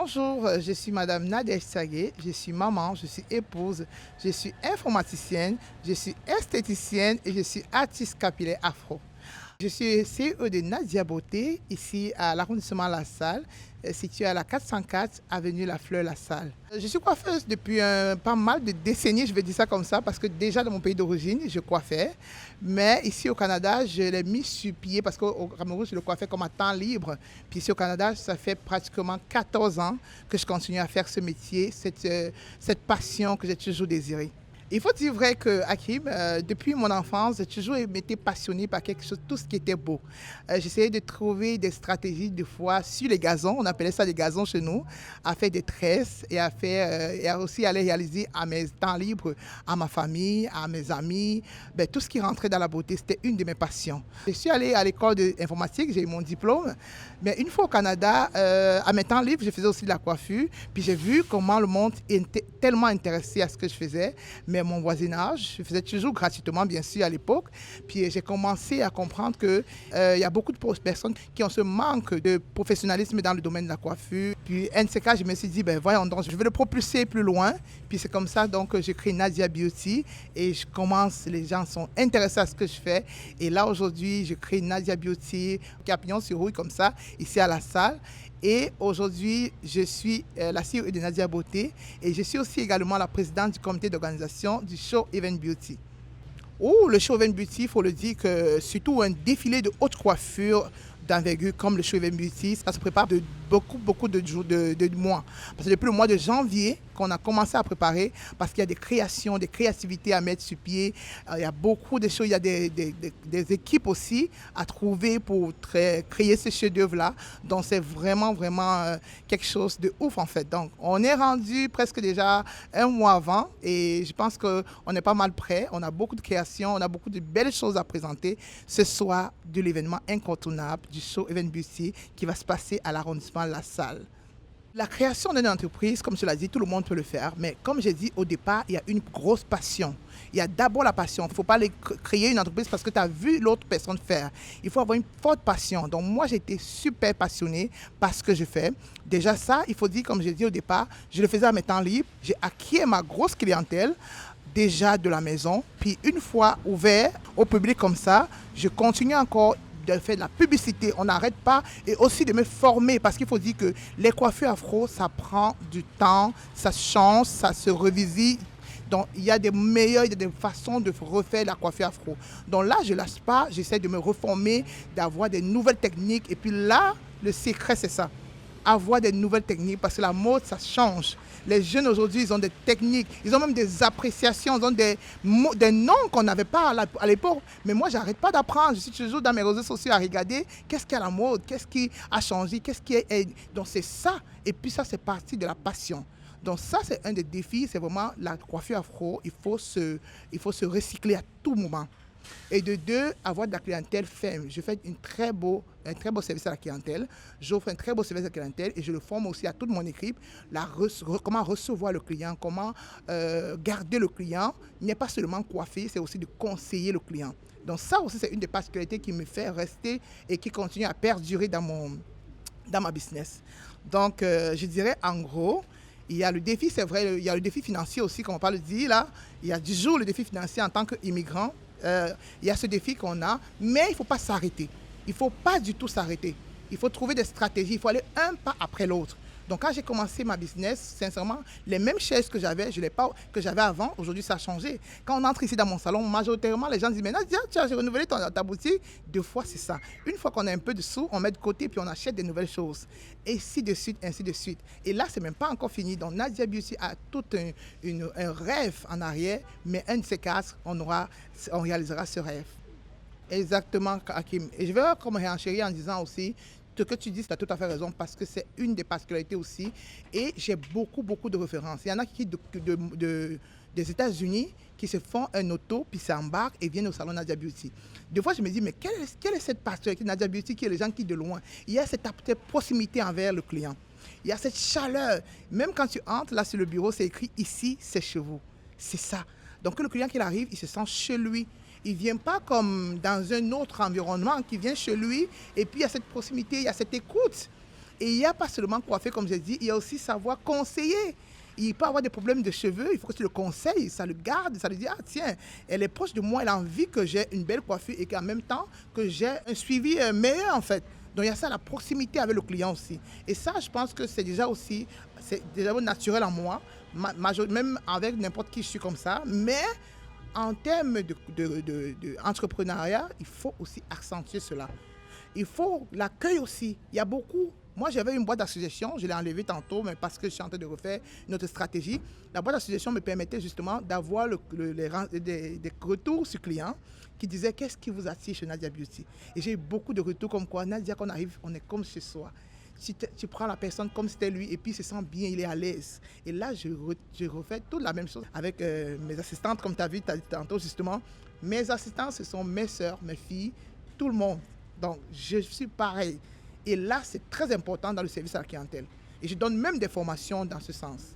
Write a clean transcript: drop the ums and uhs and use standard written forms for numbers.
Bonjour, je suis Madame Nadia Sagé, je suis maman, je suis épouse, je suis informaticienne, je suis esthéticienne et je suis artiste capillaire afro. Je suis CEO de Nadia Beauté, ici à l'arrondissement La Salle, situé à la 404 avenue La Fleur La Salle. Je suis coiffeuse depuis pas mal de décennies, je vais dire ça comme ça, parce que déjà dans mon pays d'origine, je coiffais. Mais ici au Canada, je l'ai mis sur pied parce qu'au Cameroun, je le coiffais comme à temps libre. Puis ici au Canada, ça fait pratiquement 14 ans que je continue à faire ce métier, cette passion que j'ai toujours désirée. Il faut dire vrai que Hakim, depuis mon enfance, j'ai toujours été passionné par quelque chose, tout ce qui était beau. J'essayais de trouver des stratégies, des fois, sur les gazons, on appelait ça des gazons chez nous, à faire des tresses et à faire, et à aussi aller réaliser à mes temps libres, à ma famille, à mes amis. Ben, tout ce qui rentrait dans la beauté, c'était une de mes passions. Je suis allée à l'école d'informatique, j'ai eu mon diplôme, mais une fois au Canada, à mes temps libres, je faisais aussi de la coiffure, puis j'ai vu comment le monde était tellement intéressé à ce que je faisais, mais mon voisinage, je faisais toujours gratuitement, bien sûr, à l'époque. Puis j'ai commencé à comprendre qu'il y a beaucoup de personnes qui ont ce manque de professionnalisme dans le domaine de la coiffure. Puis, un de ces cas, je me suis dit, ben voyons donc, je vais le propulser plus loin. Puis c'est comme ça donc que j'ai créé Nadia Beauty et je commence, les gens sont intéressés à ce que je fais. Et là, aujourd'hui, je crée Nadia Beauty, Capillon sur rouille comme ça, ici à la salle. Et aujourd'hui, je suis la CEO de Nadia Beauté et je suis aussi également la présidente du comité d'organisation du Show Event Beauty. Oh, le Show Event Beauty, il faut le dire que surtout un défilé de haute coiffure d'envergure comme le Show Event Beauty, ça se prépare de beaucoup de jours, de mois. Parce que depuis le mois de janvier qu'on a commencé à préparer, parce qu'il y a des créations, des créativités à mettre sur pied, il y a beaucoup de choses, il y a des équipes aussi à trouver pour créer ces chefs-d'œuvre-là. Donc c'est vraiment quelque chose de ouf en fait. Donc on est rendu presque déjà un mois avant et je pense qu'on est pas mal prêt. On a beaucoup de créations, on a beaucoup de belles choses à présenter ce soir de l'événement incontournable du Show Event Beauty qui va se passer à l'arrondissement La Salle. La création d'une entreprise, comme je l'ai dit, tout le monde peut le faire. Mais comme j'ai dit au départ, il y a une grosse passion. Il y a d'abord la passion. Il ne faut pas créer une entreprise parce que tu as vu l'autre personne faire. Il faut avoir une forte passion. Donc moi, j'ai été super passionnée par ce que je fais. Déjà ça, il faut dire, comme j'ai dit au départ, je le faisais à mes temps libres. J'ai acquis ma grosse clientèle déjà de la maison. Puis une fois ouvert au public comme ça, je continue encore de faire de la publicité, on n'arrête pas, et aussi de me former, parce qu'il faut dire que les coiffures afro, ça prend du temps, ça change, ça se revisite. Donc, il y a des meilleures, il y a des façons de refaire la coiffure afro. Donc là, je ne lâche pas, j'essaie de me reformer, d'avoir des nouvelles techniques. Et puis là, le secret, c'est ça. Avoir des nouvelles techniques, parce que la mode, ça change. Les jeunes aujourd'hui, ils ont des techniques, ils ont même des appréciations, ils ont des noms qu'on n'avait pas à l'époque. Mais moi, je n'arrête pas d'apprendre. Je suis toujours dans mes réseaux sociaux à regarder qu'est-ce qu'il y a à la mode, qu'est-ce qui a changé, qu'est-ce qui est... Donc c'est ça. Et puis ça, c'est partie de la passion. Donc ça, c'est un des défis, c'est vraiment la coiffure afro. Il faut se recycler à tout moment. Et de deux, avoir de la clientèle ferme. Je fais un très beau service à la clientèle. J'offre un très beau service à la clientèle et je le forme aussi à toute mon équipe. Comment recevoir le client, comment garder le client. Il n'est pas seulement coiffer, c'est aussi de conseiller le client. Donc ça aussi, c'est une des particularités qui me fait rester et qui continue à perdurer dans ma business. Donc, je dirais en gros, il y a le défi, c'est vrai, il y a le défi financier aussi, comme on parle de dire là. Il y a 10 jours le défi financier en tant qu'immigrant. Il y a ce défi qu'on a, mais il ne faut pas s'arrêter. Il ne faut pas du tout s'arrêter. Il faut trouver des stratégies, il faut aller un pas après l'autre. Donc quand j'ai commencé ma business, sincèrement, les mêmes chaises que j'avais, que j'avais avant, aujourd'hui ça a changé. Quand on entre ici dans mon salon, majoritairement les gens disent mais Nadia, tu as renouvelé ta boutique. Deux fois c'est ça. Une fois qu'on a un peu de sous, on met de côté puis on achète des nouvelles choses. Et ainsi de suite, ainsi de suite. Et là, c'est même pas encore fini. Donc Nadia Beauty a tout un rêve en arrière, mais un de ces quatre, on réalisera ce rêve. Exactement, Hakim. Et je vais comme réenchérir en disant aussi, ce que tu dis, tu as tout à fait raison, parce que c'est une des particularités aussi. Et j'ai beaucoup de références. Il y en a qui des États-Unis qui se font un auto, puis s'embarquent et viennent au salon Nadia Beauty. Des fois, je me dis, mais quelle est cette particularité de Nadia Beauty qui est les gens qui de loin? Il y a cette proximité envers le client. Il y a cette chaleur. Même quand tu entres là sur le bureau, c'est écrit ici, c'est chez vous. C'est ça. Donc, le client qui arrive, il se sent chez lui. Il ne vient pas comme dans un autre environnement, qui vient chez lui. Et puis, il y a cette proximité, il y a cette écoute. Et il n'y a pas seulement coiffer, comme j'ai dit, il y a aussi savoir conseiller. Il peut avoir des problèmes de cheveux, il faut que tu le conseilles, ça le garde, ça lui dit, ah tiens, elle est proche de moi, elle a envie que j'ai une belle coiffure et qu'en même temps, que j'ai un suivi meilleur en fait. Donc il y a ça, la proximité avec le client aussi. Et ça, je pense que c'est déjà aussi, c'est déjà naturel en moi, même avec n'importe qui, je suis comme ça. Mais en termes d'entrepreneuriat, il faut aussi accentuer cela. Il faut l'accueil aussi. Il y a beaucoup. Moi, j'avais une boîte d'association, je l'ai enlevée tantôt, mais parce que je suis en train de refaire une autre stratégie. La boîte d'association me permettait justement d'avoir des retours sur clients qui disaient qu'est-ce qui vous attire chez Nadia Beauty. Et j'ai eu beaucoup de retours comme quoi, Nadia, quand on arrive, on est comme chez soi. Tu prends la personne comme c'était lui et puis il se sent bien, il est à l'aise. Et là, je refais toute la même chose avec mes assistantes, comme tu as vu tantôt justement. Mes assistantes, ce sont mes sœurs, mes filles, tout le monde. Donc, je suis pareil. Et là, c'est très important dans le service à la clientèle. Et je donne même des formations dans ce sens.